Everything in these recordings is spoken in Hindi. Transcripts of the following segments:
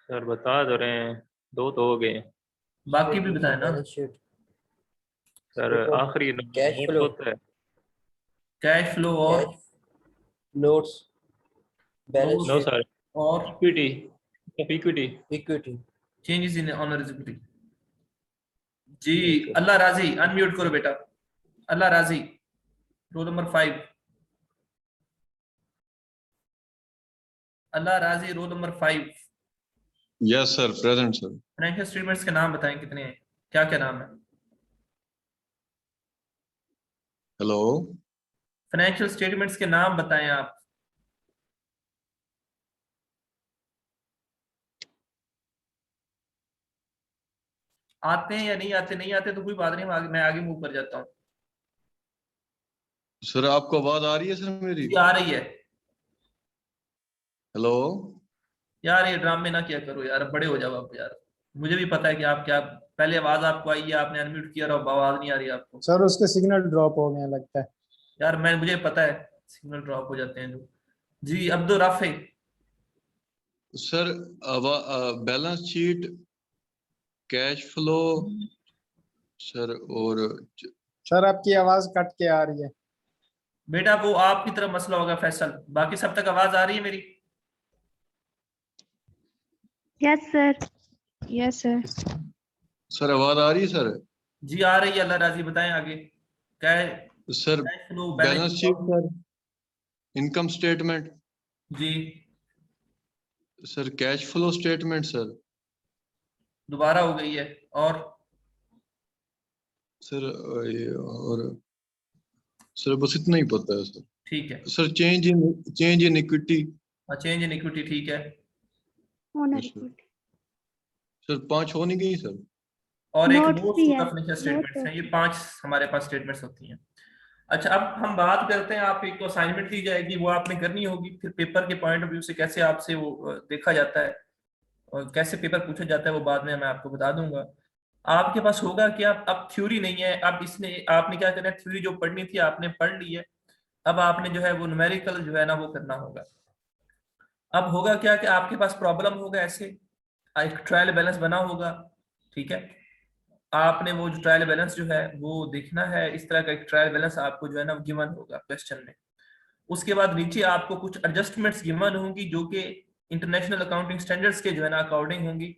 सर बता दो रहे हैं, दो तो हो गए। बाकी भी बताए ना। बैलेंस शीट, सर आखिरी कैश नोट्स फ्लो, होता है। कैश फ्लो और cash notes, balance no sheet, sir, और equity, equity. Equity. Changes in owner equity. जी अल्लाह राजी, अनम्यूट करो बेटा। अल्लाह राजी, रोल नंबर 5। अल्लाह राजी, roll number 5। Yes sir, present sir. Financial statements के नाम बताएं, कितने हैं, क्या क्या नाम है। हेलो। फाइनेंशियल स्टेटमेंट्स के नाम बताएं आप। आते हैं या नहीं आते, नहीं आते तो कोई बात नहीं, मैं आगे मूव कर जाता हूँ। सर आपको आवाज आ रही है सर मेरी? जी आ रही है। हेलो। यार ये ड्रामे ना किया करो यार, बड़े हो जाओ आप यार। मुझे भी पता है कि आप क्या, पहले आवाज आपको आई है, आपने अनम्यूट किया और अब आवाज नहीं आ रही है आपको। सर उसके सिग्नल ड्रॉप हो गए लगता है। यार मुझे पता है, सिग्नल ड्रॉप हो जाते हैं जो। जी Abdul Rafe. Sir balance sheet, cash flow sir, और सर आपकी आवाज कट के आ रही है। बेटा वो आपकी तरफ मसला होगा फैसल, बाकी सब तक आवाज आ रही है मेरी। Yes sir, yes sir. Sir आवाज आ रही है सर? जी आ रही है, अल्लाह राजी, बताएं आगे क्या है। Sir cash flow, balance balance sheet sir, income statement जी sir, cash flow statement sir. दोबारा हो गई है। और सर और सर बस इतना ही पता है सर। ठीक है। Sir change in equity. Change in equity ठीक है। Owner sir equity. सर 5 हो नहीं गई सर? और एक नोट्स नोट्स भी टू है, द फाइनेंशियल नोट स्टेटमेंट्स हैं, ये 5 हमारे पास स्टेटमेंट्स होती हैं। अच्छा अब हम बात करते हैं, आप एक तो असाइनमेंट दी जाएगी, वो आपने करनी होगी, फिर पेपर के पॉइंट ऑफ व्यू से कैसे आपसे वो देखा जाता है और कैसे पेपर पूछा जाता है वो बाद में मैं आपको बता दूंगा। आपके पास होगा कि आप अब थ्योरी नहीं है, अब इसने आपने क्या करना है, थ्योरी जो पढ़नी थी आपने पढ़ ली है, अब आपने जो है वो न्यूमेरिकल जो है ना वो करना होगा। अब होगा क्या कि आपके पास प्रॉब्लम होगा ऐसे, एक ट्रायल बैलेंस बना होगा, ठीक है। आपने वो जो ट्रायल बैलेंस जो है वो देखना है, इस तरह का एक ट्रायल बैलेंस आपको जो है ना गिवन होगा क्वेश्चन में। उसके बाद नीचे आपको कुछ एडजस्टमेंट्स गिवन होंगी जो कि इंटरनेशनल अकाउंटिंग स्टैंडर्ड्स के जो है ना अकॉर्डिंग होंगी।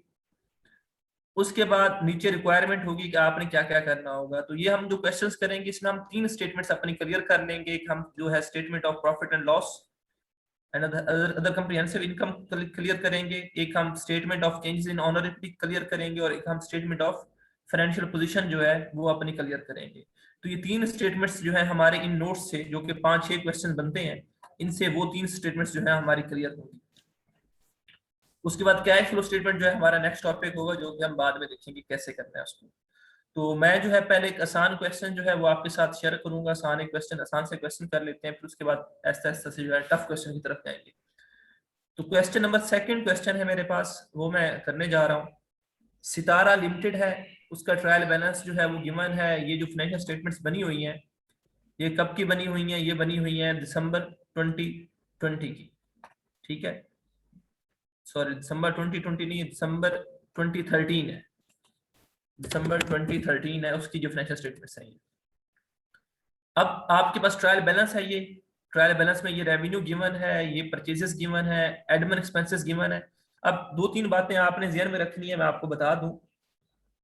उसके बाद नीचे रिक्वायरमेंट होगी कि आपने क्या क्या करना होगा। तो ये हम जो क्वेश्चंस करेंगे इसमें हम 3 स्टेटमेंट्स अपनी क्लियर कर लेंगे। एक हम जो है statement of profit and loss and other comprehensive income clear करेंगे, एक हम statement of changes in owner equity clear करेंगे, और एक हम स्टेटमेंट ऑफ फाइनेंशियल पोजीशन जो है वो अपनी क्लियर करेंगे। तो ये 3 स्टेटमेंट्स जो है हमारे इन नोट्स से, जो कि 5-6 क्वेश्चन बनते हैं, इनसे वो 3 स्टेटमेंट्स जो है हमारी क्लियर होंगी। उसके बाद कैश फ्लो स्टेटमेंट जो है हमारा नेक्स्ट टॉपिक होगा, जो कि हम बाद में देखेंगे कैसे करना है उसको। तो मैं जो है पहले एक आसान क्वेश्चन जो है वो आपके साथ शेयर करूंगा, आसान एक क्वेश्चन, आसान से क्वेश्चन कर लेते हैं, फिर उसके बाद ऐसा ऐसा से जो है टफ क्वेश्चन की तरफ जाएंगे। तो क्वेश्चन नंबर 2 क्वेश्चन है मेरे पास, वो मैं करने जा रहा हूँ। सितारा लिमिटेड है, उसका ट्रायल बैलेंस जो है वो गिवन है। ये जो फाइनेंशियल स्टेटमेंट्स बनी हुई हैं ये कब की बनी हुई हैं, ये बनी हुई हैं दिसंबर 2020 की, ठीक है। सॉरी दिसंबर 2020 नहीं, दिसंबर 2013 है, दिसंबर 2013 है उसकी जो फाइनेंशियल स्टेटमेंट्स हैं। अब आपके पास ट्रायल बैलेंस है, ये ट्रायल बैलेंस में ये रेवेन्यू गिवन है, ये परचेजेस गिवन है, एडमिन एक्सपेंसेस गिवन है। अब 2-3 बातें आपने ध्यान में रखनी है, मैं आपको बता दूं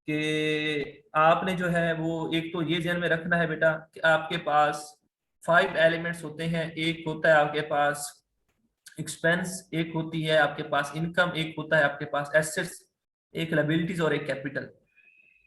कि आपने जो है वो एक तो ये ध्यान में रखना है बेटा कि आपके पास 5 एलिमेंट्स होते हैं। एक होता है आपके पास एक्सपेंस, एक होती है आपके पास इनकम, एक होता है आपके पास एसेट्स, एक लायबिलिटीज और एक कैपिटल।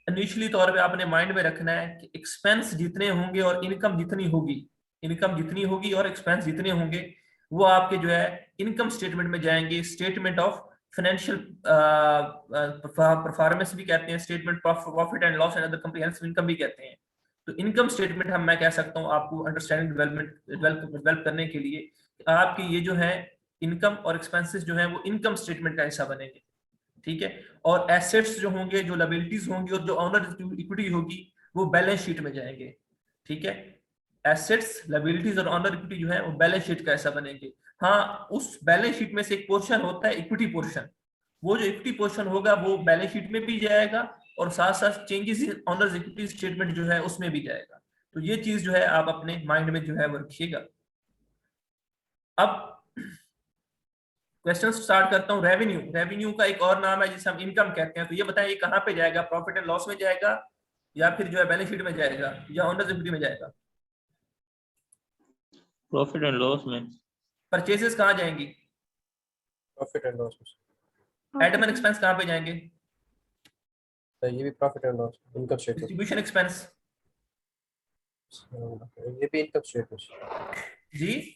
इनिशियली तौर पे आपने माइंड में रखना है कि एक्सपेंस जितने होंगे और इनकम जितनी होगी, इनकम जितनी होगी और एक्सपेंस जितने होंगे वो आपके जो है इनकम स्टेटमेंट में जाएंगे। स्टेटमेंट ऑफ फाइनेंशियल परफॉर्मेंस भी कहते हैं, statement profit and loss and other comprehensive income भी कहते हैं। तो इनकम स्टेटमेंट हम मैं कह सकता हूँ आपको अंडरस्टैंडिंग डेवलप करने के लिए, आपकी ये जो है इनकम और एक्सपेंसेस जो है वो इनकम स्टेटमेंट का हिस्सा बनेंगे, ठीक है। और एसेट्स जो होंगे, जो लायबिलिटीज होंगी और जो ऑनर इक्विटी होगी वो बैलेंस शीट में जाएंगे, ठीक है। एसेट्स, लायबिलिटीज और ऑनर इक्विटी जो है वो बैलेंस शीट का ऐसा बनेंगे। हाँ, उस बैलेंस शीट में से एक पोर्शन होता है इक्विटी पोर्शन, वो जो इक्विटी पोर्शन होगा वो बैलेंस शीट में भी जाएगा और साथ साथ changes in owners equity statement जो है उसमें भी जाएगा। तो ये चीज जो है आप अपने माइंड में जो है वो रखिएगा। अब क्वेश्चन स्टार्ट करता हूँ। रेवेन्यू, रेवेन्यू का एक और नाम है जिसे हम इनकम कहते हैं। तो ये बताएं ये कहाँ पे जाएगा, प्रॉफिट एंड लॉस में जाएगा या फिर जो है बैलेंस शीट में जाएगा या ओनर्स इक्विटी में जाएगा? प्रॉफिट एंड लॉस में। परचेजेस कहाँ जाएंगी? Profit and loss. Admin expense कहाँ पे जाएंगे? तो ये भी profit and loss, income statement. Distribution expense ये भी इनकम स्टेटमेंट जी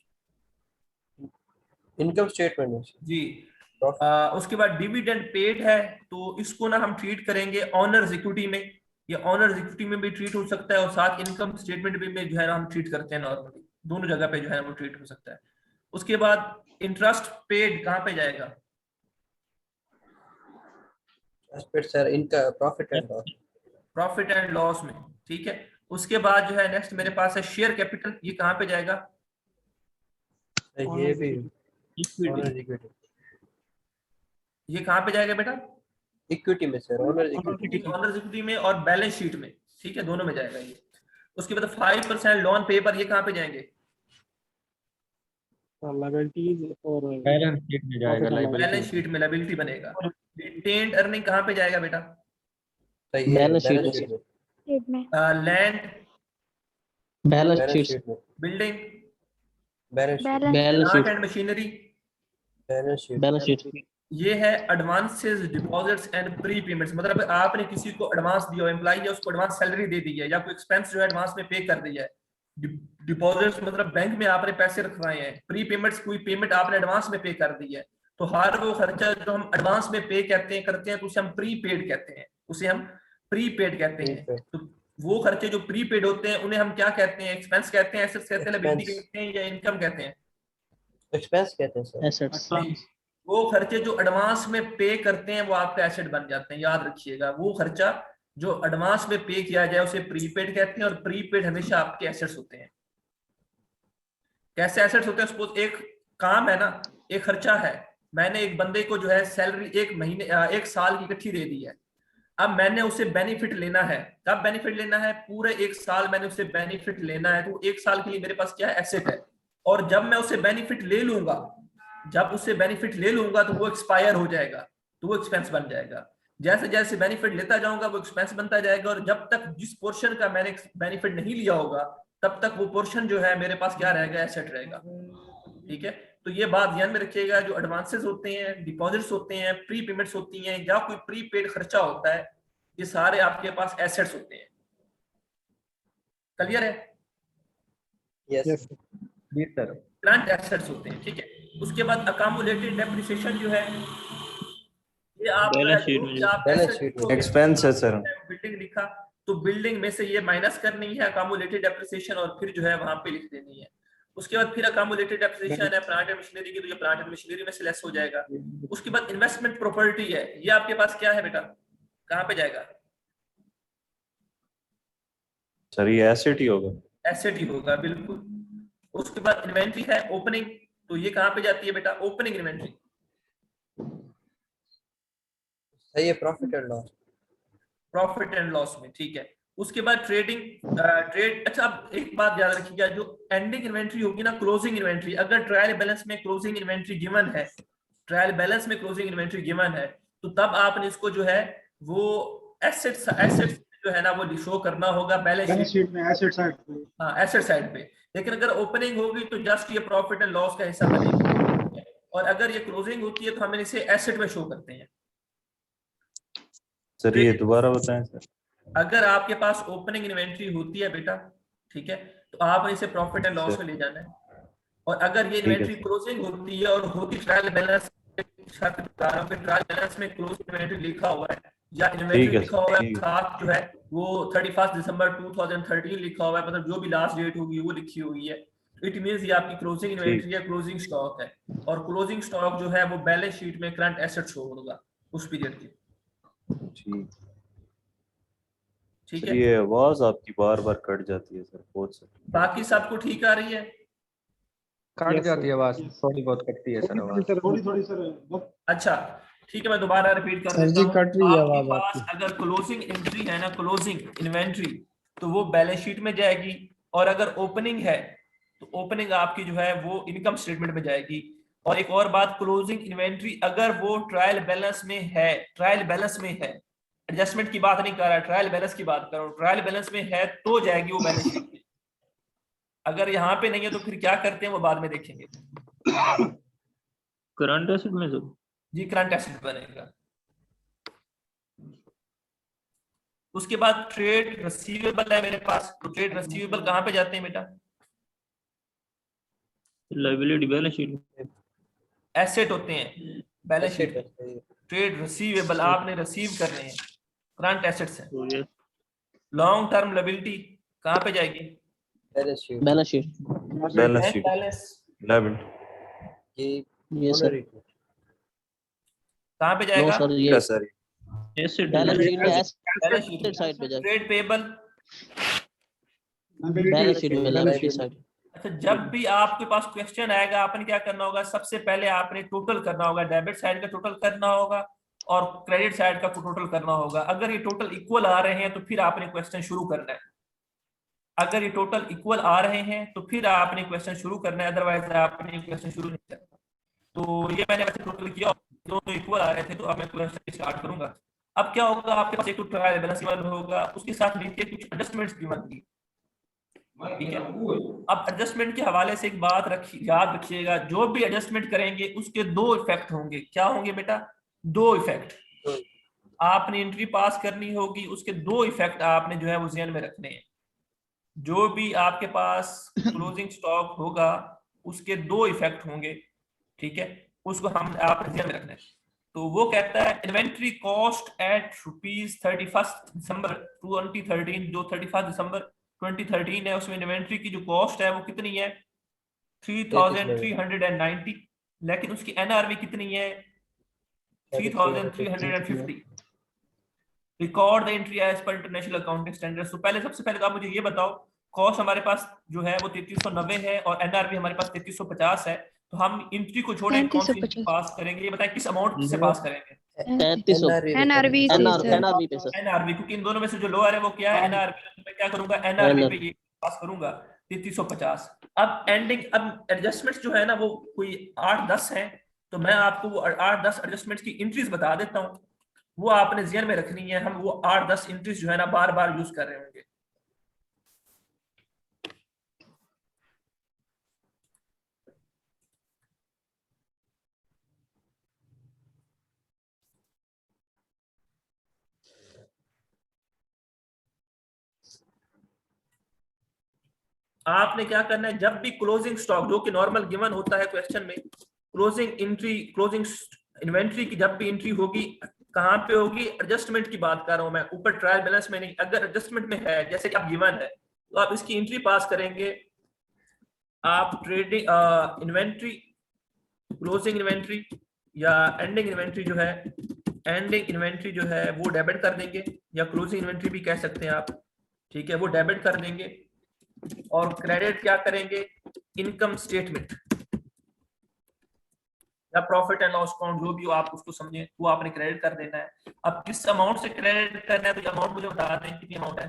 इनकम स्टेटमेंट में जी। उसके बाद डिविडेंड पेड है तो इसको ना हम ट्रीट करेंगे ऑनर्स इक्विटी में, ये ऑनर्स इक्विटी में भी ट्रीट हो सकता है और साथ इनकम स्टेटमेंट भी में जो है ना हम ट्रीट करते हैं नॉर्मली, दोनों जगह पे जो है वो ट्रीट हो सकता है। उसके बाद इंटरेस्ट पेड कहाँ पे जाएगा? सर इनका profit and loss. Profit and loss में, ठीक है। उसके बाद जो है नेक्स्ट मेरे पास है शेयर कैपिटल, ये कहाँ पे जाएगा? ये भी ओनर इक्विटी। ये कहाँ पे जाएगा बेटा? इक्विटी में sir, owner equity. Honours equity में और बैलेंस शीट में, ठीक है, दोनों में जाएगा ये। उसके बाद 5% लोन पेपर, ये कहाँ पे जाएंगे? लायबिलिटीज और बैलेंस शीट में जाएगा, बैलेंस शीट में लायबिलिटी बनेगा। रिटेन्ड अर्निंग कहाँ पे जाएगा बेटा? बैलेंस शीट में। शीट में। लैंड, बैलेंस शीट में। Building, balance plant and machinery, sheet. ये है advances, deposits and pre payments. मतलब आपने किसी को एडवांस दिया, एम्प्लॉय है उसको एडवांस सैलरी दे दी है या कोई एक्सपेंस जो है एडवांस में पे कर दिया है। डिपॉजिट्स मतलब बैंक में आपने पैसे रखवाए हैं। प्री पेमेंट्स कोई पेमेंट आपने एडवांस में पे कर दी है। तो हर वो खर्चा जो हम एडवांस में पे करते हैं तो उसे हम प्रीपेड कहते हैं, उसे हम प्रीपेड कहते हैं। तो वो खर्चे जो प्रीपेड होते हैं उन्हें हम क्या कहते हैं? एक्सपेंस कहते हैं, एसेट्स कहते हैं, लायबिलिटी कहते हैं या इनकम कहते हैं? एक्सपेंस कहते हैं सर। एसेट्स। वो खर्चे जो एडवांस में पे करते हैं वो आपका एसेट बन जाते हैं, याद रखिएगा। वो खर्चा जो एडवांस में पे किया जाए उसे प्रीपेड कहते हैं और प्रीपेड हमेशा आपके एसेट्स होते हैं। कैसे एसेट्स होते हैं? सपोज एक काम है ना, एक खर्चा है, मैंने एक बंदे को जो है सैलरी एक साल की इकट्ठी दे दी है। अब मैंने उसे बेनिफिट लेना है। कब बेनिफिट लेना है? पूरे एक साल मैंने उसे बेनिफिट लेना है। तो एक साल के लिए मेरे पास क्या एसेट है। और जब मैं उसे बेनिफिट ले लूंगा, तो वो एक्सपायर हो जाएगा, तो वो एक्सपेंस बन जाएगा। जैसे जैसे बेनिफिट लेता जाऊंगा वो एक्सपेंस बनता जाएगा और जब तक जिस पोर्शन का मैंने बेनिफिट नहीं लिया होगा तब तक वो पोर्शन जो है मेरे पास क्या रहेगा? एसेट रहेगा, ठीक है। तो ये बात ध्यान में रखिएगा, जो एडवांसेस होते हैं, डिपॉजिट्स होते हैं, प्री पेमेंट्स होती हैं या कोई प्रीपेड खर्चा होता है, ये सारे आपके पास एसेट्स होते हैं। क्लियर है? Yes sir. करंट एसेट्स होते हैं, ठीक है। उसके बाद अकामुलेटेड डेप्रिसिएशन जो है ये आप बैलेंस शीट में बैलेंस शीट में एक्सपेंस है सर। बिल्डिंग लिखा तो बिल्डिंग में से ये माइनस करनी है अकामुलेटेड डेप्रिसिएशन और फिर जो है वहां पे लिख देनी है। उसके बाद फिर अकामुलेटेड डेप्रिसिएशन है प्लांट एंड मशीनरी की, तो ये प्लांट एंड मशीनरी में से लेस हो जाएगा। उसके बाद इन्वेस्टमेंट प्रॉपर्टी है, ये आपके पास क्या है बेटा? कहाँ पे जाएगा? सर ये एसेट ही होगा। एसेट ही होगा, बिल्कुल। उसके बाद इन्वेंट्री है ओपनिंग, तो ये कहाँ पे जाती है बेटा? Opening inventory. सही है, profit and loss. Profit and loss में, ठीक है। उसके बाद ट्रेडिंग ट्रेड। अच्छा, अब एक बात याद रखिएगा, जो एंडिंग इन्वेंट्री होगी ना, क्लोजिंग इन्वेंट्री, अगर ट्रायल बैलेंस में क्लोजिंग इन्वेंट्री गिवन है, तो तब आपने इसको जो है वो एसेट्स जो है ना वो शो करना होगा बैलेंस शीट में, एसेट साइड पे। हाँ, एसेट साइड पे। लेकिन अगर ओपनिंग होगी तो जस्ट ये प्रॉफिट एंड लॉस का हिस्सा बनेगा, और अगर ये क्लोजिंग होती है तो हम इसे एसेट में शो करते हैं। सर ये दोबारा बताएं सर। अगर आपके पास ओपनिंग इन्वेंट्री होती है बेटा, ठीक है, तो आपने इसे प्रॉफिट एंड लॉस में ले जाना है। और अगर ये इन्वेंट्री क्लोजिंग होती है और होती ट्रायल बैलेंस में क्लोजिंग इन्वेंट्री लिखा हुआ है या इन्वेंट्री लिखा हुआ है साथ जो है वो 31 दिसंबर 2013 लिखा हुआ है, मतलब जो भी लास्ट डेट होगी वो लिखी हुई है, इट मींस ये आपकी क्लोजिंग इन्वेंट्री है, क्लोजिंग स्टॉक है। और क्लोजिंग स्टॉक जो है वो बैलेंस शीट में करंट एसेट शो होगा उस पीरियड की, ठीक है। ये आवाज आपकी बार बार कट जाती है सर, बहुत सर। बाकी सबको ठीक आ रही है? कट जाती है आवाज, थोड़ी बहुत कटती है सर आवाज। थोड़ी सर। अच्छा ठीक है, मैं दोबारा रिपीट कर सर देता जी, हूँ। कट रही है आपके आवाज पास आपकी। अगर क्लोजिंग एंट्री है ना, क्लोजिंग इन्वेंट्री, तो वो बैलेंस शीट में जाएगी, और अगर ओपनिंग है तो ओपनिंग आपकी जो है वो इनकम स्टेटमेंट में जाएगी। और एक और बात, क्लोजिंग इन्वेंट्री अगर वो ट्रायल बैलेंस में है, ट्रायल बैलेंस में है, एडजस्टमेंट की बात नहीं कर रहा, ट्रायल बैलेंस की बात कर रहा हूँ, ट्रायल बैलेंस में है तो जाएगी वो बैलेंस शीट में। अगर यहाँ पे नहीं है तो फिर क्या करते हैं वो बाद में देखेंगे। करंट एसेट में सर जी, करंट एसेट बनेगा। उसके बाद ट्रेड रिसीवेबल है मेरे पास, तो ट्रेड रिसीवेबल कहाँ पे जाते हैं बेटा? लायबिलिटी बैलेंस शीट में। एसेट होते हैं बैलेंस शीट में। ट्रेड रिसीवेबल आपने रिसीव करने हैं, करंट एसेट्स हैं। तो ये लॉन्ग टर्म लायबिलिटी कहाँ पे जाएगी? Balance sheet balance sheet balance liability ये ये सर कहाँ पे नो जाएगा? सर ये सर एसेट बैलेंस शीट में बैलेंस शीट एसेट साइड पे जाए ट्रेड पेबल। बैलेंस शीट में लायबिलिटी साइड अच्छा, जब भी आपके पास क्वेश्चन आएगा आपने क्या करना होगा, सबसे पहले आपने टोटल करना होगा, डेबिट साइड का टोटल करना होगा और क्रेडिट साइड का टोटल करना होगा। अगर ये टोटल इक्वल आ रहे हैं तो फिर आपने क्वेश्चन शुरू करना है। अगर ये टोटल इक्वल आ रहे हैं तो फिर आपने क्वेश्चन शुरू करना है, अदरवाइज आपने क्वेश्चन शुरू नहीं करना। तो ये मैंने वैसे टोटल किया, दोनों इक्वल आ रहे थे तो अब मैं क्वेश्चन स्टार्ट करूंगा। अब क्या होगा, आपके पास एक तो ट्रायल बैलेंस होगा, उसके साथ नीचे कुछ एडजस्टमेंट्स भी होंगी, ठीक है। अब एडजस्टमेंट के हवाले से एक बात याद रखिएगा, जो भी एडजस्टमेंट करेंगे उसके दो इफेक्ट होंगे। क्या होंगे बेटा? दो इफेक्ट। आपने एंट्री पास करनी होगी, उसके दो इफेक्ट आपने जो है वो ध्यान में रखने हैं। जो भी आपके पास क्लोजिंग स्टॉक होगा उसके दो इफेक्ट होंगे, ठीक है, उसको हम आप ध्यान में रखना है। तो वो कहता है इन्वेंट्री कॉस्ट एट ₹31 दिसंबर 2013, जो 31 दिसंबर 2013 है, उसमें इन्वेंट्री की जो कॉस्ट है वो कितनी है? 3390, लेकिन उसकी एनआरवी कितनी है? 3350। Record the entry as per international accounting standards. तो सबसे पहले तो आप मुझे ये बताओ, कॉस्ट हमारे पास जो है वो 3390 है और एनआरवी हमारे पास 3350 है, तो हम एंट्री को छोड़े कौन सी एंट्री पास करेंगे? ये बताएं किस अमाउंट से पास करेंगे? 3300 एनआरवी से सर। एनआरबी पे सर एनआरवी, क्योंकि इन दोनों में से जो लोअर है वो क्या है? एनआरवी। तो मैं क्या करूंगा, एनआरवी पे ये पास करूंगा 3350। अब एडजस्टमेंट्स जो है ना वो कोई 8-10 है, तो मैं आपको वो 8-10 एडजस्टमेंट्स की एंट्रीज बता देता हूँ, वो आपने ध्यान में रखनी है। हम वो 8-10 एंट्रीज जो है ना बार बार यूज कर रहे होंगे। आपने क्या करना है, जब भी क्लोजिंग स्टॉक जो कि नॉर्मल गिवन होता है क्वेश्चन में, क्लोजिंग इन्वेंट्री की जब भी एंट्री होगी, कहां पे होगी? एडजस्टमेंट की बात कर रहा हूं मैं, ऊपर ट्रायल बैलेंस में नहीं। अगर एडजस्टमेंट में है, जैसे कि अब गिवन है, तो आप इसकी एंट्री पास करेंगे। आप ट्रेडिंग इन्वेंट्री, क्लोजिंग इन्वेंट्री या एंडिंग इन्वेंट्री जो है, एंडिंग इन्वेंट्री जो है वो डेबिट कर देंगे, या क्लोजिंग इन्वेंट्री भी कह सकते हैं आप, ठीक है, वो डेबिट कर देंगे। और क्रेडिट क्या करेंगे? इनकम स्टेटमेंट या प्रॉफिट एंड लॉस अकाउंट, जो भी हो आप उसको समझें, वो आपने क्रेडिट कर देना है। अब किस अमाउंट से क्रेडिट करना है, तो अमाउंट मुझे बता दें कितनी अमाउंट है?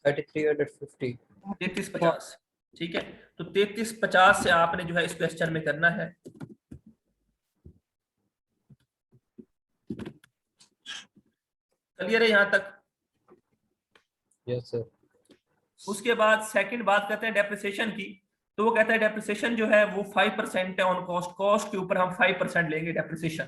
3350 3350, ठीक है। तो 3350 से आपने जो है इस क्वेश्चन में करना है। क्लियर है यहाँ तक? Yes sir. उसके बाद सेकंड बात करते हैं डेप्रिसिएशन की। तो वो कहता है डेप्रिसिएशन जो है वो 5% है ऑन कॉस्ट, कॉस्ट के ऊपर हम 5% लेंगे डेप्रिसिएशन,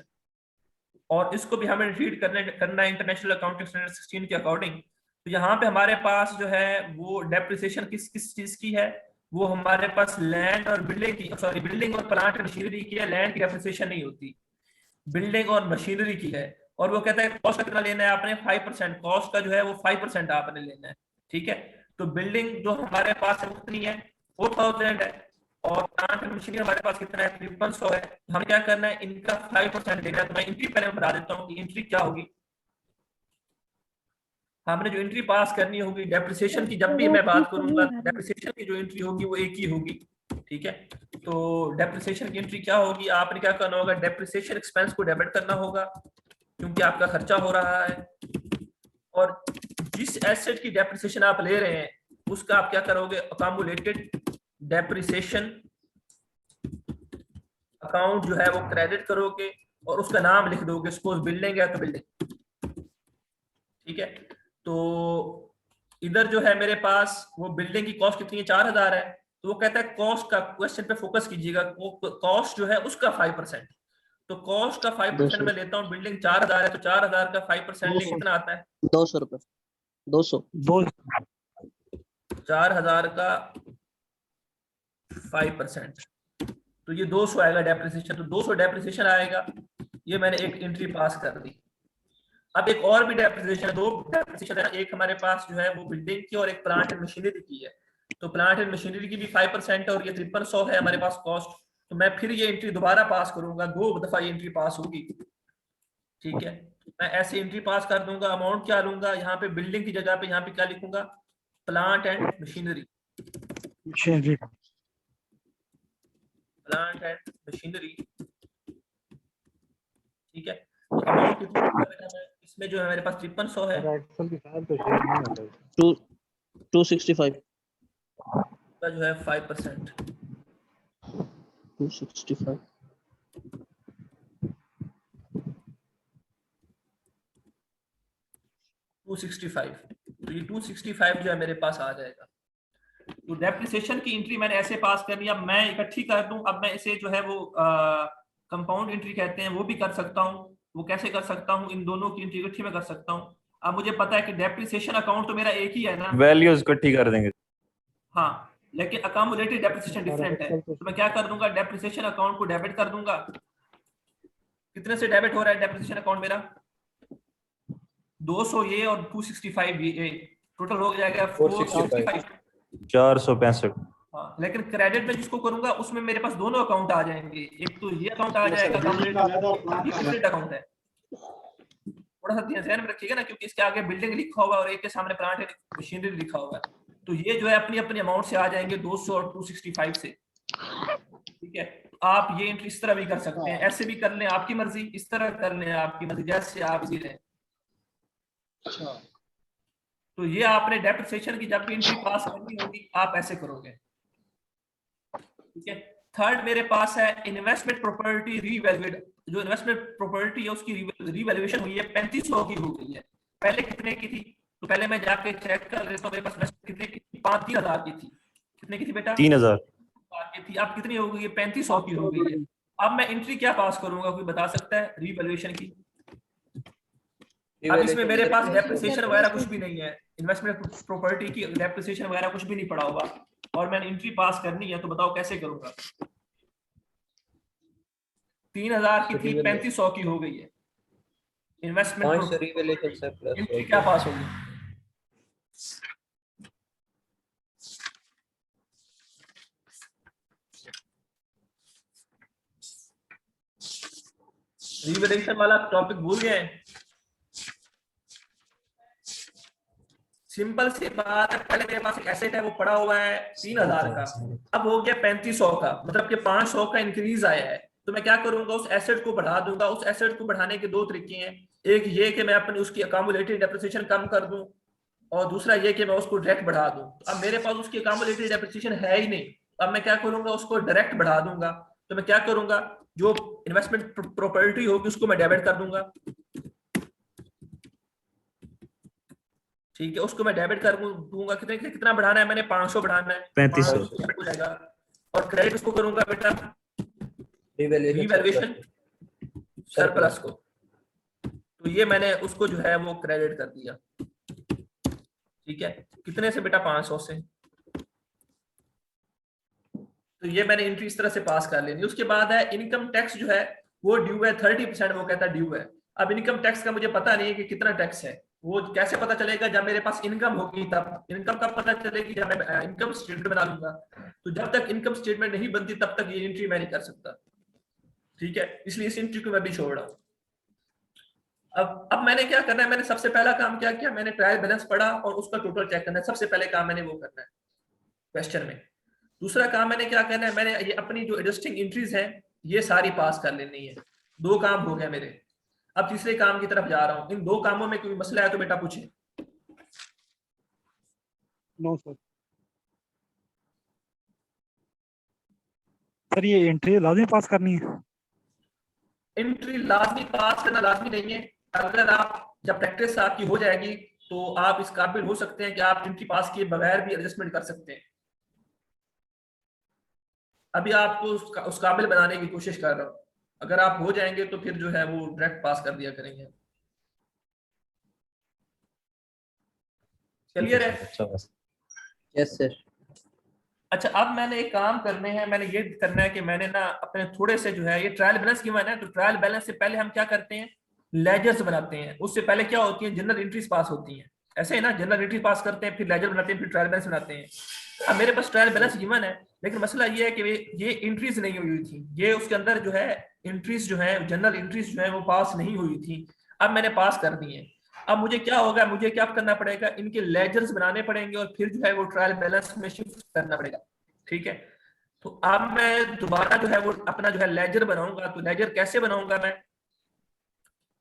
और इसको भी हमें ट्रीट करना है इंटरनेशनल अकाउंटिंग स्टैंडर्ड 16 के अकॉर्डिंग। तो यहाँ पे हमारे पास जो है वो डेप्रिसिएशन किस चीज की है? वो हमारे पास लैंड और बिल्डिंग की, सॉरी बिल्डिंग और प्लांट मशीनरी की है। लैंड की डेप्रिसिएशन नहीं होती, बिल्डिंग और मशीनरी की है। और वो कहता है कॉस्ट कितना लेना है आपने? 5%। कॉस्ट का जो है वो 5% आपने लेना है, ठीक है। तो बिल्डिंग जो हमारे पास है कितनी है? 4000 है, और प्लांट एंड मशीनरी हमारे पास कितना है? 5300 है। हमें क्या करना है? इनका 5% लेना है। तो मैं एंट्री पहले बता देता हूँ कि एंट्री क्या होगी। हमने जो एंट्री पास करनी होगी डेप्रिसिएशन की, जब भी मैं बात करूंगा डेप्रिसिएशन की जो एंट्री होगी वो एक ही होगी, ठीक है, तो डेप्रिसिएशन की एंट्री क्या होगी, आपने क्या करना होगा, डेप्रिसिएशन एक्सपेंस को डेबिट करना होगा क्योंकि आपका खर्चा हो रहा है, और जिस एसेट की डेप्रिसिएशन आप ले रहे हैं उसका आप क्या करोगे, अकामुलेटेड डेप्रिसिएशन अकाउंट जो है वो क्रेडिट करोगे और उसका नाम लिख दोगे, सपोज बिल्डिंग है तो बिल्डिंग। ठीक है, तो इधर जो है मेरे पास वो बिल्डिंग की कॉस्ट कितनी है, 4000 है, तो वो कहता है कॉस्ट का, क्वेश्चन पे फोकस कीजिएगा, कॉस्ट जो है उसका 5%, तो कॉस्ट का 5% मैं लेता हूँ, बिल्डिंग 4000 है तो 4000 का 5% कितना आता है, 200 रुपए, 200 4000 का 5%, तो ये 200 आएगा डेप्रिसिएशन, तो 200 डेप्रिसिएशन आएगा, ये मैंने एक एंट्री पास कर दी। अब एक और भी डेप्रिसिएशन है, 2 डेप्रिसिएशन है, एक हमारे पास जो है वो बिल्डिंग की और एक प्लांट एंड मशीनरी की है, तो प्लांट एंड मशीनरी की भी 5% है और ये 5300 है हमारे पास कॉस्ट, तो मैं फिर ये एंट्री दोबारा पास करूंगा, 2 दफा ये एंट्री पास होगी। ठीक है, मैं ऐसे एंट्री पास कर दूंगा, अमाउंट क्या लूंगा, यहाँ पे बिल्डिंग की जगह पे यहाँ पे क्या लिखूंगा, plant and machinery, plant and machinery. ठीक है, तो अमाउंट कितनी है इसमें, जो है मेरे पास 5300 है, 265 का जो है 5%, 265 265, तो ये 265 जो है मेरे पास आ जाएगा। तो डेप्रिसिएशन की एंट्री मैंने ऐसे पास कर लिया, मैं इकट्ठी कर दूं, अब मैं इसे जो है वो कंपाउंड एंट्री कहते हैं वो भी कर सकता हूं, वो कैसे कर सकता हूं, इन दोनों की एंट्री इकट्ठी में कर सकता हूं। अब मुझे पता है कि डेप्रिसिएशन अकाउंट तो मेरा एक ही है ना, वैल्यूज इकट्ठी कर देंगे। हाँ, लेकिन अकामुलेटेड डेप्रिसिएशन डिफरेंट है, तो मैं क्या कर दूंगा, डेप्रिसिएशन अकाउंट को डेबिट कर दूंगा। कितने से डेबिट हो रहा है डेप्रिसिएशन अकाउंट मेरा, 200 ये और 265 ये, टोटल हो जाएगा 465। 465। हाँ, लेकिन क्रेडिट में जिसको करूंगा उसमें मेरे पास दोनों अकाउंट आ जाएंगे, एक तो ये अकाउंट आ जाएगा, क्रेडिट अकाउंट है, थोड़ा सा ध्यान में रखिएगा ना, क्योंकि इसके आगे बिल्डिंग लिखा हुआ है और एक के सामने प्लांट एंड मशीनरी लिखा हुआ है, तो ये जो है अपनी अपनी अमाउंट से आ जाएंगे 200 और 265 से। ठीक है, तो आप ये एंट्री इस तरह भी कर सकते हैं, ऐसे भी कर लें आपकी मर्जी, इस तरह कर लें आपकी मर्जी, जैसे आप इजी रहें। तो ये आपने डेप्रिसिएशन की जब भी एंट्री पास करनी होगी आप ऐसे करोगे। ठीक है, थर्ड मेरे पास है इन्वेस्टमेंट प्रॉपर्टी रीवैल्यूएट, जो इन्वेस्टमेंट प्रॉपर्टी है उसकी रीवैल्यूएशन हुई है 3500 की हो गई है, पहले कितने की थी, तो पहले मैं जाके चेक कर लेता हूं, मेरे पास कितने की थी, 3000 की थी, कितने की थी बेटा, 3000 की थी, अब कितनी हो गई है, 3500 की हो गई है। अब मैं एंट्री क्या पास करूंगा, कोई बता सकता है रीवैल्यूएशन की? अब इसमें मेरे पास डेप्रिसिएशन वगैरह कुछ भी नहीं है, इन्वेस्टमेंट प्रॉपर्टी की डेप्रिसिएशन वगैरह कुछ भी नहीं पड़ा हुआ, और मैंने एंट्री पास करनी है, तो बताओ कैसे करूंगा। 3000 की थी, 3500 की हो गई है, इन्वेस्टमेंट एंट्री क्या पास होगी, रीवैल्यूएशन वाला टॉपिक भूल गए? सिंपल सी बात है, पहले मेरे पास एक एसेट है वो पड़ा हुआ है 3000 का, अब हो गया 3500 का, मतलब कि 500 का इंक्रीज आया है, तो मैं क्या करूंगा, उस एसेट को बढ़ा दूंगा। उस एसेट को बढ़ाने के 2 तरीके हैं, एक ये कि मैं अपनी उसकी अकामुलेटेड डेप्रिसिएशन कम कर दूं, और दूसरा ये कि मैं उसको डायरेक्ट बढ़ा दूं। अब मेरे पास उसकी अकामुलेटेड डेप्रिसिएशन है ही नहीं, अब मैं क्या करूंगा, उसको डायरेक्ट बढ़ा दूंगा। तो मैं क्या करूंगा, जो इन्वेस्टमेंट प्रॉपर्टी होगी उसको मैं डेबिट कर दूंगा, ठीक है, उसको मैं डेबिट कर दूंगा। कितना बढ़ाना है मैंने, 500 बढ़ाना है, 3500 हो जाएगा, और क्रेडिट उसको करूंगा बेटा रीवैल्यूएशन सरप्लस को, तो ये मैंने उसको जो है वो क्रेडिट कर दिया। ठीक है, कितने से बेटा, 500 से, तो ये मैंने एंट्री इस तरह से पास कर लेनी। उसके बाद है इनकम टैक्स जो है वो ड्यू है 30%, वो कहता है ड्यू है। अब इनकम टैक्स का मुझे पता नहीं है कि कितना टैक्स है, वो कैसे पता चलेगा, जब मेरे पास इनकम होगी तब। इनकम कब पता चलेगी, जब मैं इनकम स्टेटमेंट बना लूंगा, तो जब तक इनकम स्टेटमेंट नहीं बनती तब तक ये एंट्री मैं नहीं कर सकता। ठीक है, इसलिए इस एंट्री को मैं भी छोड़ रहा हूँ। अब मैंने क्या करना है, मैंने सबसे पहला काम क्या किया, मैंने ट्रायल बैलेंस पढ़ा और उसका टोटल चेक करना है, सबसे पहले काम मैंने वो करना है क्वेश्चन में। दूसरा काम मैंने क्या करना है, मैंने ये अपनी जो एडजस्टिंग एंट्रीज है ये सारी पास कर लेनी है। 2 काम हो गए मेरे। अब तीसरे काम की तरफ जा रहा हूँ। इन 2 कामों में कोई मसला है तो बेटा पूछे। No sir. सर ये एंट्री लाजमी पास करनी है? एंट्री लाजमी पास करना लाजमी नहीं है। अगर आप जब प्रैक्टिस आपकी हो जाएगी तो आप इस काबिल हो सकते हैं कि आप एंट्री पास किए बगैर भी एडजस्टमेंट कर सकते हैं। अभी आपको उस काबिल बनाने की कोशिश कर रहा हूँ। अगर आप हो जाएंगे तो फिर जो है वो डायरेक्ट पास कर दिया करेंगे। क्लियर है? अच्छा बस। Yes sir. अच्छा, अब मैंने एक काम करने हैं। मैंने ये करना है कि मैंने ना अपने थोड़े से जो है ये ट्रायल बैलेंस गिवन है, तो ट्रायल बैलेंस से पहले हम क्या करते हैं, लेजर्स बनाते हैं। उससे पहले क्या होती है, जनरल एंट्रीज पास होती हैं। ऐसे है ना, जनरल एंट्री पास करते हैं, फिर लेजर बनाते हैं, फिर ट्रायल बैलेंस बनाते हैं। अब मेरे पास ट्रायल बैलेंस गिवन है, लेकिन मसला ये है कि ये एंट्रीज नहीं हुई थी। ये उसके अंदर जो है एंट्रीज जो है, जनरल एंट्रीज जो है वो पास नहीं हुई थी। अब मैंने पास कर दी है। अब मुझे क्या होगा, मुझे क्या करना पड़ेगा, इनके लेजर्स बनाने पड़ेंगे और फिर जो है वो ट्रायल बैलेंस में शिफ्ट करना पड़ेगा। ठीक है, तो अब मैं दोबारा जो है वो अपना जो है लेजर बनाऊंगा। तो लेजर कैसे बनाऊंगा मैं,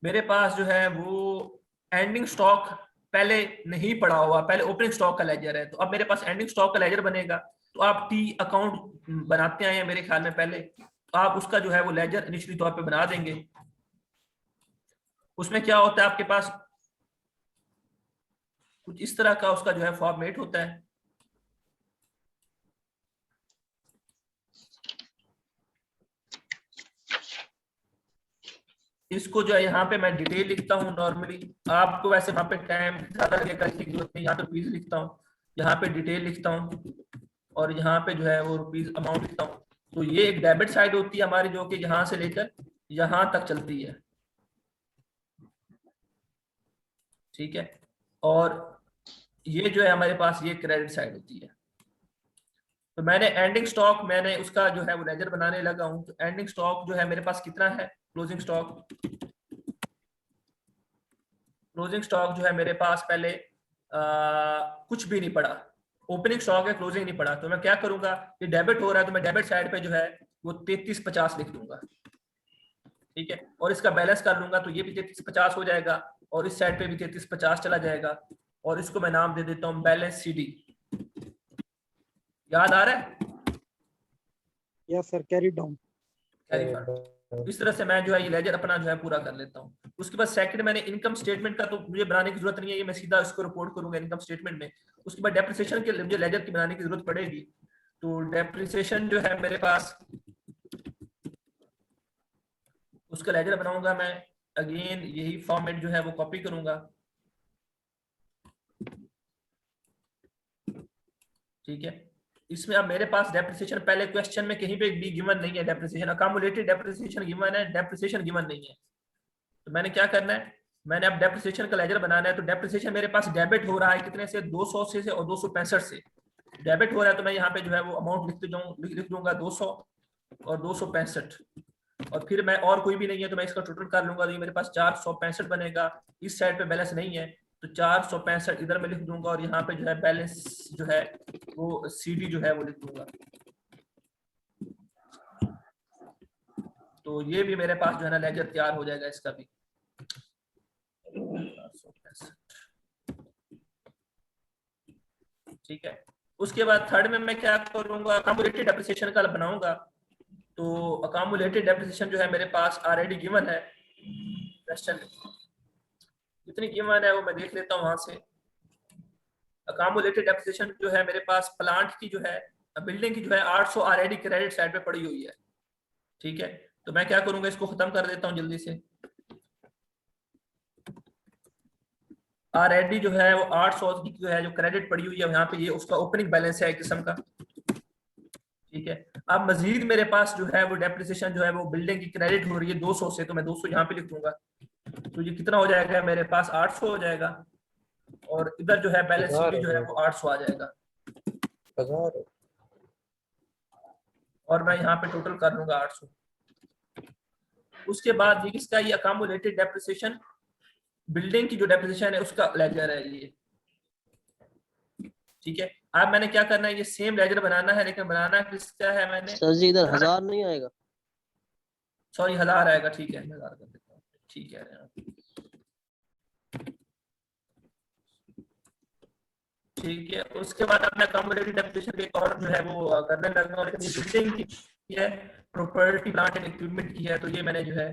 मेरे पास जो है वो एंडिंग स्टॉक पहले नहीं पड़ा हुआ, पहले ओपनिंग स्टॉक का लेजर है। तो अब मेरे पास एंडिंग स्टॉक का लेजर बनेगा। तो आप टी अकाउंट बनाते आए हैं मेरे ख्याल में पहले, तो आप उसका जो है वो लेजर इनिशियली तौर पे बना देंगे। उसमें क्या होता है, आपके पास कुछ इस तरह का उसका जो है फॉर्मेट होता है। इसको जो है यहाँ पे मैं डिटेल लिखता हूँ नॉर्मली। आपको वैसे वहां पे टाइम ज्यादा लगेगा, इसकी जरूरत नहीं। यहाँ पे रुपीज लिखता हूँ, यहाँ पे डिटेल लिखता हूँ, और यहाँ पे जो है वो रुपीज अमाउंट लिखता हूँ। तो ये एक डेबिट साइड होती है हमारी, जो कि यहाँ से लेकर यहाँ तक चलती है। ठीक है, और ये जो है हमारे पास ये क्रेडिट साइड होती है। तो मैंने एंडिंग स्टॉक, मैंने उसका जो है वो लेजर बनाने लगा हूँ। तो एंडिंग स्टॉक जो है मेरे पास कितना है, क्लोजिंग स्टॉक, क्लोजिंग स्टॉक जो है मेरे पास पहले कुछ भी नहीं पड़ा, ओपनिंग स्टॉक है, क्लोजिंग नहीं पड़ा। तो मैं क्या करूंगा, ये डेबिट हो रहा है तो मैं डेबिट साइड पे जो है वो 3350 लिख दूंगा। ठीक है, और इसका बैलेंस कर लूंगा तो ये भी 3350 हो जाएगा, और इस साइड पे भी 3350 चला जाएगा। और इसको मैं नाम दे देता हूँ बैलेंस CD। याद आ रहा है? Yes sir, carry down. Carry forward. इस तरह से मैं जो है ये लेजर अपना जो है पूरा कर लेता हूँ। उसके बाद सेकंड मैंने इनकम स्टेटमेंट का तो मुझे बनाने की जरूरत नहीं है, ये मैं सीधा इसको रिपोर्ट करूंगा इनकम स्टेटमेंट में। उसके बाद डेप्रिसिएशन के मुझे लेजर की बनाने की जरूरत पड़ेगी। तो डेप्रिसिएशन जो है मेरे पास, उसका लेजर बनाऊंगा मैं। अगेन यही फॉर्मेट जो है वो कॉपी करूंगा। ठीक है, इसमें अब मेरे पास डेप्रिसिएशन पहले क्वेश्चन में कहीं पे भी गिवन नहीं है। डेप्रिसिएशन अकामुलेटेड डेप्रिसिएशन गिवन है, डेप्रिसिएशन गिवन नहीं है। तो मैंने क्या करना है, मैंने अब डेप्रिसिएशन का लेजर बनाना है। तो डेप्रिसिएशन मेरे पास डेबिट हो रहा है कितने से, 200 से और 265 से डेबिट हो रहा है। तो मैं यहाँ पे जो है वो अमाउंट लिख दूंगा 200 और 265, और फिर मैं और कोई भी नहीं है तो मैं इसका टोटल कर लूंगा। तो ये मेरे पास 465 बनेगा। इस साइड पे बैलेंस नहीं है तो 465 इधर में लिख दूंगा, और यहाँ पे जो है बैलेंस जो है वो CD जो है वो लिख दूंगा। तो ये भी मेरे पास जो है ना लेजर तैयार हो जाएगा इसका भी। ठीक है, उसके बाद थर्ड में मैं क्या करूंगा, अकामुलेटेड डेप्रिसिएशन का बनाऊंगा। तो अकामुलेटेड डेप्रिसिएशन जो है मेरे पास ऑलरेडी गिवन है। क्वेश्चन कितनी गिवन है वो मैं देख लेता हूँ वहां से। अकामुलेटेड डेप्रिसिएशन जो है मेरे पास प्लांट की जो है, बिल्डिंग की जो है 800 ऑलरेडी क्रेडिट साइड पे पड़ी हुई है। ठीक है, तो मैं क्या करूंगा, इसको खत्म कर देता हूँ जल्दी से। ऑलरेडी जो है वो 800 की जो है जो क्रेडिट पड़ी हुई है यहाँ पे, ये उसका ओपनिंग बैलेंस है एक किस्म का। ठीक है, अब मजीद मेरे पास जो है वो डेप्रिसिएशन जो है वो बिल्डिंग की क्रेडिट हो रही है 200 से, तो मैं 200 यहाँ पे लिख दूंगा। तो ये कितना हो जाएगा मेरे पास, 800 हो जाएगा, और इधर जो है बैलेंस शीट जो है वो 800 आ जाएगा। 1000। और मैं यहाँ पे टोटल कर लूंगा 800। उसके बाद ये किसका, ये अकामुलेटेड डेप्रिसिएशन बिल्डिंग की जो डेप्रिसिएशन है उसका लेजर है ये। ठीक है, अब मैंने क्या करना है, ये सेम लेजर बनाना है, लेकिन बनाना किसका है मैंने, सर जी इधर 1000 नहीं आएगा। सॉरी 1000 आएगा, ठीक है 1000 कर देता हूँ, ठीक है। ठीक है, उसके बाद अपना कम्युनिटी डेप्यूटेशन के और जो है वो करने लगना, और बिल्डिंग की है, प्रॉपर्टी प्लांट एंड इक्विपमेंट की है, तो ये मैंने जो है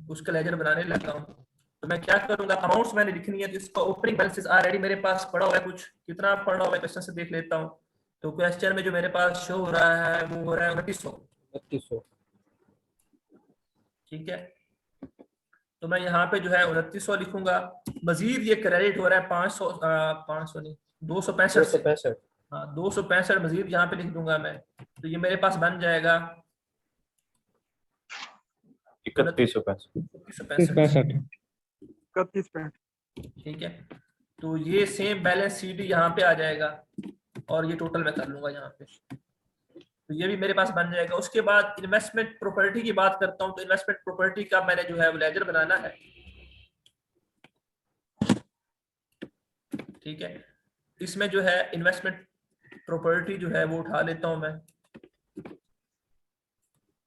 उसका लेजर बनाने लगा हूँ। तो मैं क्या करूंगा, अमाउंट्स मैंने लिखनी है, तो इसका ओपनिंग बैलेंसेस ऑलरेडी मेरे पास पड़ा हुआ है, कुछ कितना पड़ा हुआ है क्वेश्चन से देख लेता हूँ। तो क्वेश्चन में जो मेरे पास शो हो रहा है वो हो रहा है 2900। 2900। ठीक है, तो मैं यहाँ पे जो है 2900 लिखूंगा। मजीद ये क्रेडिट हो रहा है 500 नहीं 265 से। 265। हाँ 265 मजीद यहाँ पे लिख दूंगा मैं, तो ये मेरे पास बन जाएगा 3165। 3165। 31 ठीक है, तो ये सेम बैलेंस सीडी यहाँ पे आ जाएगा, और ये टोटल मैं कर लूंगा यहाँ पे, तो ये भी मेरे पास बन जाएगा। उसके बाद इन्वेस्टमेंट प्रॉपर्टी की बात करता हूँ, तो इन्वेस्टमेंट प्रॉपर्टी का मैंने जो है वो लेजर बनाना है। ठीक है, इसमें जो है इन्वेस्टमेंट प्रॉपर्टी जो है वो उठा लेता हूं मैं।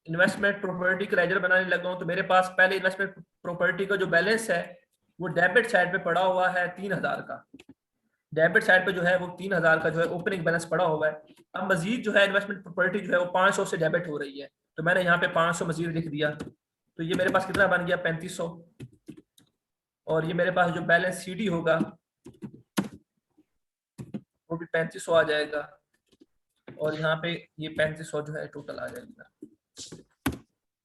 इन्वेस्टमेंट प्रॉपर्टी का लेजर बनाने लगा हूं, तो मेरे पास पहले इन्वेस्टमेंट प्रॉपर्टी का जो बैलेंस है वो डेबिट साइड पे पड़ा हुआ है 3000 का। डेबिट साइड पे जो है वो 3000 का जो है ओपनिंग बैलेंस पड़ा हुआ है। अब मजीद जो है इन्वेस्टमेंट प्रॉपर्टी जो है वो 500 से डेबिट हो रही है, तो मैंने यहाँ पे 500 मजीद लिख दिया, तो ये मेरे पास कितना बन गया 3500। और ये मेरे पास जो बैलेंस सीडी होगा वो भी 3500 आ जाएगा, और यहाँ पे ये 3500 जो है टोटल आ जाएगा।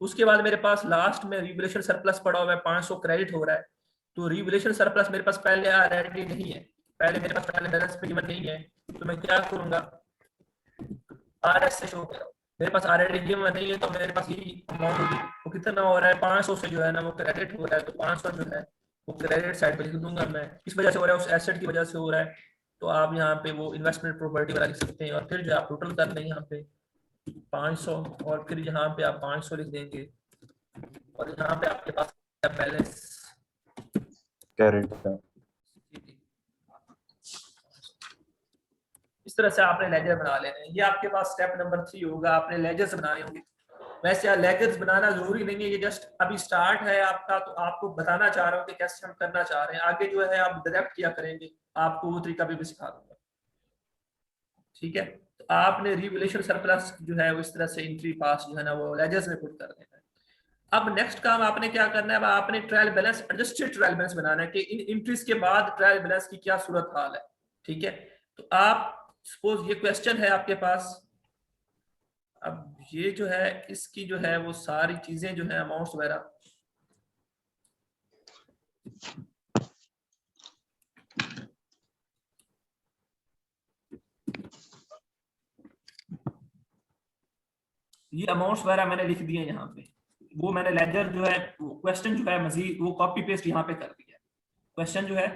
उसके बाद मेरे पास लास्ट में रिवैल्यूएशन सरप्लस पड़ा हुआ है 500 क्रेडिट हो रहा है, तो रिवैल्यूएशन सरप्लस मेरे पास पहले ऑलरेडी नहीं है, पहले मेरे पास पहले बैलेंस पे गिवन नहीं है, तो मैं क्या करूंगा आरएस से शो करूँ, मेरे पास ऑलरेडी गिवन नहीं है, तो मेरे पास यही अमाउंट होगी, वो कितना हो रहा है 500 से जो है ना वो क्रेडिट हो रहा है, तो 500 जो है वो क्रेडिट साइड पे लिख दूंगा मैं। किस वजह से हो रहा है, उस एसेट की वजह से हो रहा है, तो आप यहाँ पे वो इन्वेस्टमेंट प्रॉपर्टी वाला लिख सकते हैं, और फिर जो आप टोटल कर लें यहाँ पे 500, और फिर यहाँ पे आप 500 लिख देंगे, और यहाँ पे आपके पास बैलेंस कैरेट है। इस तरह से आपने लेजर बना लेने हैं। ये आपके पास स्टेप नंबर 3 होगा, आपने लेजर्स बनाने होंगे। वैसे लेजर्स बनाना जरूरी नहीं है, ये जस्ट अभी स्टार्ट है आपका, तो आपको बताना चाह रहा हूँ कि कैसे हम करना चाह रहे हैं। आगे जो है आप डायरेक्ट किया करेंगे, आपको वो तरीका भी सिखा दूंगा। ठीक है, तो आपने रिवैल्यूएशन सरप्लस जो है वो इस तरह से एंट्री पास जो है ना वो लेजर्स में पुट कर देना है। अब नेक्स्ट काम आपने क्या करना है, अब आपने trial balance, adjusted trial balance बनाना है कि इन एंट्रीज के बाद ट्रायल बैलेंस की क्या सूरत हाल है। ठीक है, तो आप सपोज ये क्वेश्चन है आपके पास, अब ये जो है इसकी जो है वो सारी चीजें जो है अमाउंट्स वगैरह, ये अमाउंट्स वगैरह मैंने लिख दिए यहाँ पे, वो मैंने लेजर जो है क्वेश्चन जो है मजीद वो कॉपी पेस्ट यहाँ पे कर दिया है, क्वेश्चन जो है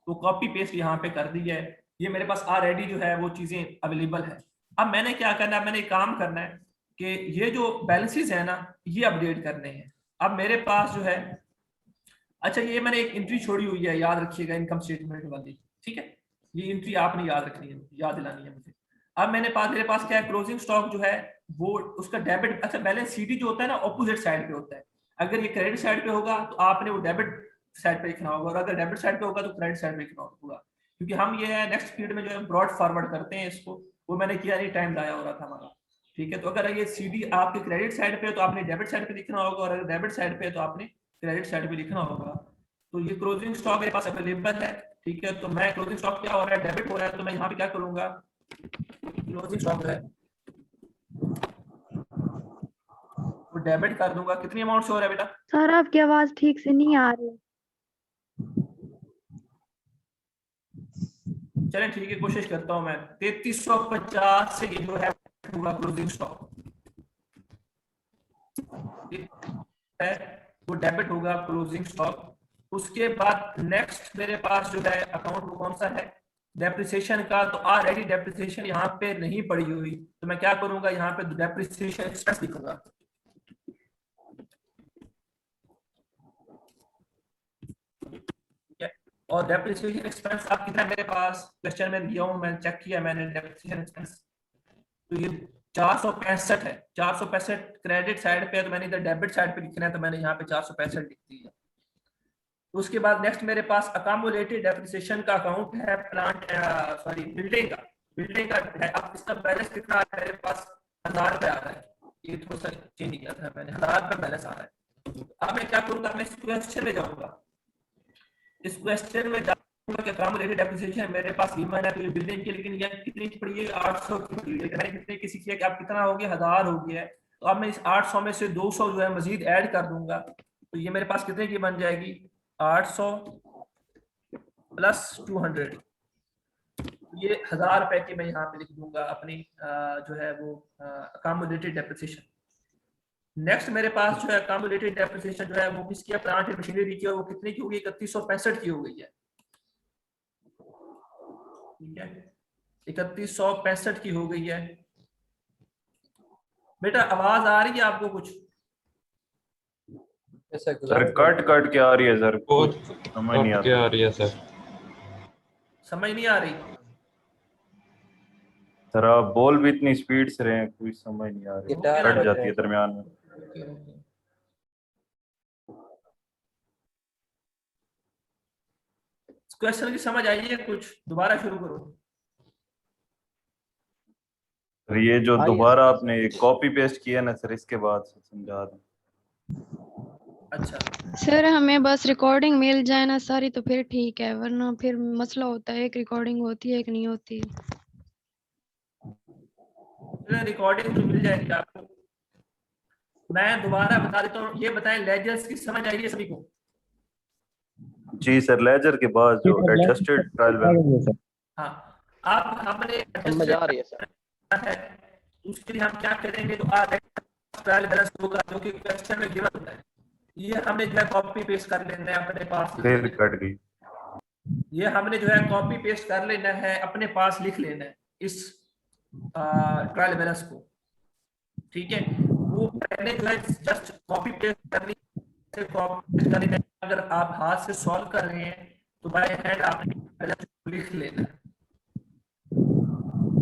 वो कॉपी पेस्ट यहाँ पे कर दी है, ये मेरे पास ऑलरेडी जो है वो चीजें अवेलेबल है। अब मैंने क्या करना है, मैंने एक काम करना है कि ये जो बैलेंसेस है ना ये अपडेट करने हैं। अब मेरे पास जो है, अच्छा ये मैंने एक एंट्री छोड़ी हुई है, याद रखिएगा इनकम स्टेटमेंट वाली। ठीक है, ये एंट्री आपने याद रखनी है, याद दिलानी है मुझे। अब मेरे पास क्या है, क्लोजिंग स्टॉक जो है वो उसका डेबिट, अच्छा बैलेंस सीडी जो होता है ना ऑपोजिट साइड पे होता है, अगर ये क्रेडिट साइड पे होगा तो आपने वो डेबिट साइड पे लिखना होगा, और अगर डेबिट साइड पे होगा तो क्रेडिट साइड पे लिखना होगा, क्योंकि हम ये है नेक्स्ट पीरियड में जो है ब्रॉड फॉरवर्ड करते हैं इसको, वो मैंने किया नहीं, टाइम जाया हो रहा था हमारा। ठीक है, तो अगर ये सीडी आपके क्रेडिट साइड पे है तो आपने डेबिट साइड पे लिखना होगा, और अगर डेबिट साइड पे है तो आपने क्रेडिट साइड पे लिखना होगा। तो ये क्लोजिंग स्टॉक मेरे पास अवेलेबल है। ठीक है, तो मैं क्लोजिंग स्टॉक क्या हो रहा है, डेबिट हो रहा है, तो मैं यहाँ पे क्या करूंगा, क्लोजिंग स्टॉक है वो डेबिट कर दूंगा। कितनी अमाउंट से हो रहा है बेटा? सर आपकी आवाज ठीक से नहीं आ रही। चले ठीक है, कोशिश करता हूं मैं। 3350 से ये जो है होगा क्लोजिंग स्टॉक है वो डेबिट होगा क्लोजिंग स्टॉक। उसके बाद नेक्स्ट मेरे पास जो है अकाउंट वो कौन सा है, डेप्रिसिएशन का। तो ऑलरेडी डेप्रिसिएशन यहाँ पे नहीं पड़ी हुई, तो मैं क्या करूंगा, यहाँ पे डेप्रिसिएशन एक्सपेंस लिखूंगा। और डेप्रिसिएशन एक्सपेंस आप कितना है मेरे पास क्वेश्चन में दिया हूँ, मैंने चेक किया मैंने डेप्रिसिएशन एक्सपेंस, तो ये 465 है। 465 क्रेडिट साइड पे है, तो मैंने इधर डेबिट साइड पे लिखना है, तो मैंने यहाँ पे 465 लिख दिया। उसके बाद नेक्स्ट मेरे पास अकामुलेटेड डेप्रिसिएशन का अकाउंट है बिल्डिंग का है। अब इसका बैलेंस कितना आ रहा है मेरे पास 1000 रुपये आ रहा है, ये थोड़ा सा चेंज किया था मैंने, 1000 रुपये बैलेंस आ रहा है। अब मैं क्या करूंगा, मैं इस क्वेश्चन में जाऊंगा, इस क्वेश्चन में जाऊंगा कि अकामुलेटेड डेप्रिसिएशन मेरे पास गिवन है, तो ये बिल्डिंग की, लेकिन ये कितनी की पड़ी है 800 की पड़ी है। मैंने कितने की सीखी है कि अब कितना हो गया 1000 हो गया है, तो अब मैं इस 800 में से 200 जो है मजीद ऐड कर दूंगा, तो ये मेरे पास कितने की बन जाएगी 800 प्लस 200, ये 1000 रुपए की मैं यहाँ पे लिख दूंगा अपनी जो है वो अकामुलेटेड डेप्रिसिएशन। नेक्स्ट मेरे पास जो है अकामुलेटेड डेप्रिसिएशन जो है वो किसकी है, प्लांट एंड मशीनरी की, और वो कितनी की होगी 3165 की हो गई है। ठीक है, 3165 की हो गई है। बेटा आवाज आ रही है आपको कुछ? ऐसा सर कट कट के आ रही है सर, बहुत कुछ समझ नहीं क्या आता। आ रही है सर? समझ नहीं आ रही? सर आप बोल भी इतनी स्पीड से रहे हैं, कुछ समझ नहीं आ रही, गिटार कट बज जाती रहे है हैं। दरमियान में। क्वेश्चन की समझ आई है कुछ? दोबारा शुरू करो। सर ये जो आई है। दोबारा आपने कॉपी पेस्ट किया ना सर, इसके बाद से समझा दें। अच्छा, सर हमें बस रिकॉर्डिंग मिल जाए ना सारी तो फिर ठीक है, वरना फिर मसला होता है, एक रिकॉर्डिंग होती है एक नहीं होती। रिकॉर्डिंग तो मिल जाएगी आपको। मैं दोबारा बता देता हूँ, ये बताएं लेजर्स की समझ आई है सभी को? जी सर, लेजर के बाद जो एडजस्टेड ट्रायल बैलेंस, हाँ, अब हमने समझ आ रही है सर। है, उसके लिए हम क्या करेंगे, जो ट्रायल बैलेंस होगा जो कि क्वेश्चन में गिवन होता है, ये हमने जो है कॉपी पेस्ट कर लेना है अपने पास। फिर कट गई। ये हमने जो है कॉपी पेस्ट कर लेना है, अपने पास लिख लेना है इस ट्रायल बैलेंस को। ठीक है, वो मैंने जो है जस्ट कॉपी पेस्ट करनी है, कॉपी पेस्ट करनी है। अगर आप हाथ से सॉल्व कर रहे हैं तो बाय हैंड आपने लिख लेना है।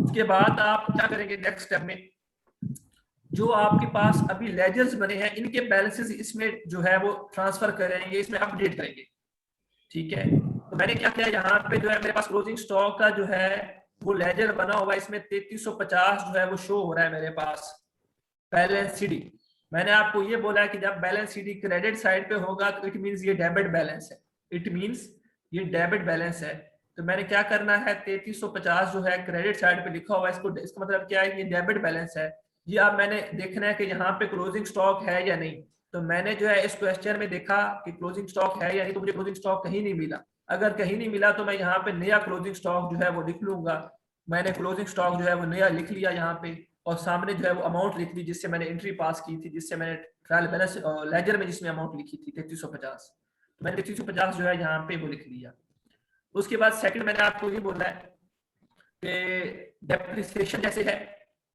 उसके बाद आप क्या करेंगे नेक्स्ट स्टेप में, जो आपके पास अभी लेजर्स बने हैं इनके बैलेंसेस इसमें जो है वो ट्रांसफर करेंगे, इसमें अपडेट करेंगे। ठीक है, तो मैंने क्या किया, यहाँ पे जो है मेरे पास क्लोजिंग स्टॉक का जो है वो लेजर बना हुआ है, इसमें 3350 जो है वो शो हो रहा है मेरे पास बैलेंस सीडी। मैंने आपको ये बोला है कि जब बैलेंस सीडी क्रेडिट साइड पे होगा तो इट मींस ये डेबिट बैलेंस है, इट मींस ये डेबिट बैलेंस है। तो मैंने क्या करना है, 3350 जो है क्रेडिट साइड पे लिखा हुआ है, इसका मतलब क्या है, ये डेबिट बैलेंस है। ये अब मैंने देखना है कि यहाँ पे क्लोजिंग स्टॉक है या नहीं। तो मैंने जो है इस क्वेश्चन में देखा कि क्लोजिंग स्टॉक है या नहीं, तो मुझे क्लोजिंग स्टॉक कहीं नहीं मिला। अगर कहीं नहीं मिला तो मैं यहाँ पे नया क्लोजिंग स्टॉक जो है वो लिख लूंगा। मैंने क्लोजिंग स्टॉक जो है वो नया लिख लिया यहाँ पे, और सामने जो है वो अमाउंट लिख ली जिससे मैंने एंट्री पास की थी, जिससे मैंने ट्रायल बैलेंस लेजर में जिसमें अमाउंट लिखी थी 3350, तो मैंने 3350 जो है यहाँ पे वो लिख लिया। उसके बाद सेकंड मैंने आपको ये बोला है कि डेप्रिसिएशन जैसे है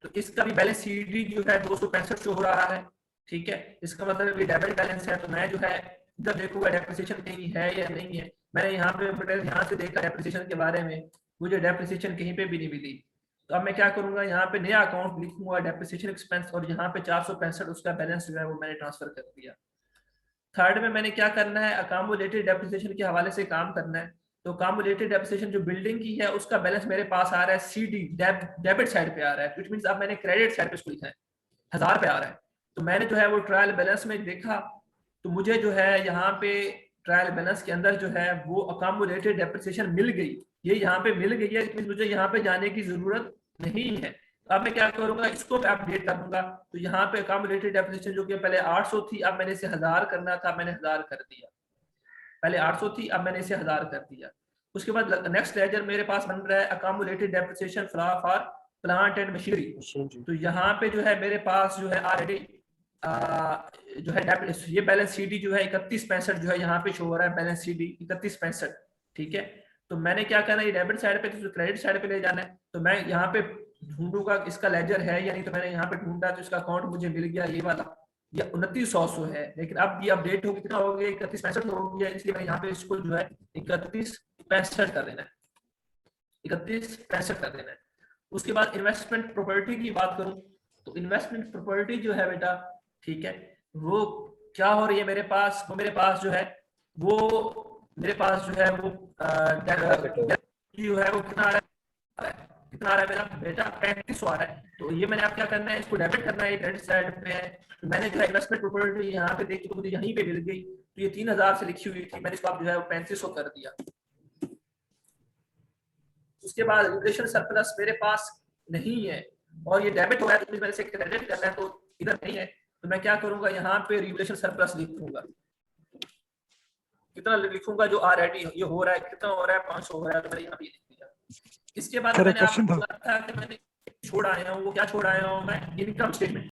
तो इसका भी बैलेंस सीडी जो है 265 शो हो रहा है। ठीक है, इसका मतलब ये डेबिट बैलेंस है, तो मैं जो है इधर देखूंगा डेप्रिसिएशन कहीं है या नहीं है। मैंने यहाँ पे ध्यान से देखा डेप्रिसिएशन के बारे में, मुझे डेप्रिसिएशन कहीं पे भी नहीं मिली। तो अब मैं क्या करूंगा, यहाँ पे नया अकाउंट लिखूंगा डेप्रिसिएशन एक्सपेंस, और यहाँ पे 465 उसका बैलेंस जो है वो मैंने ट्रांसफर कर दिया। थर्ड में मैंने क्या करना है, अकामुलेटेड डेप्रिसिएशन के हवाले से काम करना है। तो अकामुलेटेड डेप्रिसिएशन जो बिल्डिंग की है उसका बैलेंस मेरे पास आ रहा है सीडी डेबिट साइड पे आ रहा है, व्हिच मींस अब मैंने क्रेडिट साइड पे इसको लिखा है, 1000 पे आ रहा है। तो मैंने जो है वो ट्रायल बैलेंस में देखा तो मुझे जो है यहाँ पे ट्रायल बैलेंस के अंदर जो है वो अकामुलेटेड डेप्रिसिएशन मिल गई, ये यहाँ पे मिल गई है, मुझे यहाँ पे जाने की जरूरत नहीं है। अब मैं क्या करूंगा, इसको मैं अपडेट कर दूंगा। तो यहाँ पे अकामुलेटेड डेप्रिसिएशन जो कि पहले 800 थी, अब मैंने इसे 1000 करना था, मैंने 1000 कर दिया। पहले 800 थी, अब मैंने इसे 1000 कर दिया। उसके बाद नेक्स्ट लेजर मेरे पास बन रहा है accumulated depreciation for plant and machinery. तो यहाँ पे जो है मेरे पास जो है ऑलरेडी जो है ये बैलेंस सीडी जो है 3165 जो है यहाँ पे शो हो रहा है, बैलेंस सीडी 3165। ठीक है, तो मैंने क्या करना है, ये डेबिट साइड पे तो क्रेडिट साइड पे ले जाना है। तो मैं यहाँ पे ढूंढूंगा इसका लेजर है या नहीं, तो मैंने यहाँ पे ढूंढा तो इसका अकाउंट मुझे मिल गया, ये वाला ये 2900 है, लेकिन अब ये अपडेट होगी कितना हो गया 3165 हो गया, इसलिए मैं यहाँ पे इसको जो है 3165 कर देना है, 3165 कर देना है। उसके बाद इन्वेस्टमेंट प्रॉपर्टी की बात करूं तो इन्वेस्टमेंट प्रॉपर्टी जो है बेटा, ठीक है, वो क्या हो रही है मेरे पास, वो मेरे पास जो है वो जो है वो कितना आ रहा है मेरा बेटा 3500 आ रहा है। तो ये मैंने आप क्या करना है, इसको डेबिट करना है, क्रेडिट साइड पे है। तो मैंने जो है इन्वेस्टमेंट प्रॉपर्टी यहाँ पे देखी तो मुझे यहीं पे मिल गई, तो ये 3000 से लिखी हुई थी, मैंने इसको आप जो है 3500 कर दिया। उसके बाद रिवोल्यूशन सरप्लस मेरे पास नहीं है और ये डेबिट हो रहा है, तो मुझे से क्रेडिट करना है, तो इधर नहीं है, तो मैं क्या करूंगा, यहाँ पे रिवोल्यूशन सरप्लस लिखूंगा। कितना लिखूंगा, जो ऑलरेडी ये हो रहा है, कितना हो रहा है 500 हो रहा है, तो मैंने यहाँ पे लिख दिया। इसके बाद सर, एक मैंने आपको क्वेश्चन था। बोला था कि मैंने छोड़ आया हूँ, वो क्या छोड़ आया हूँ मैं, इनकम स्टेटमेंट।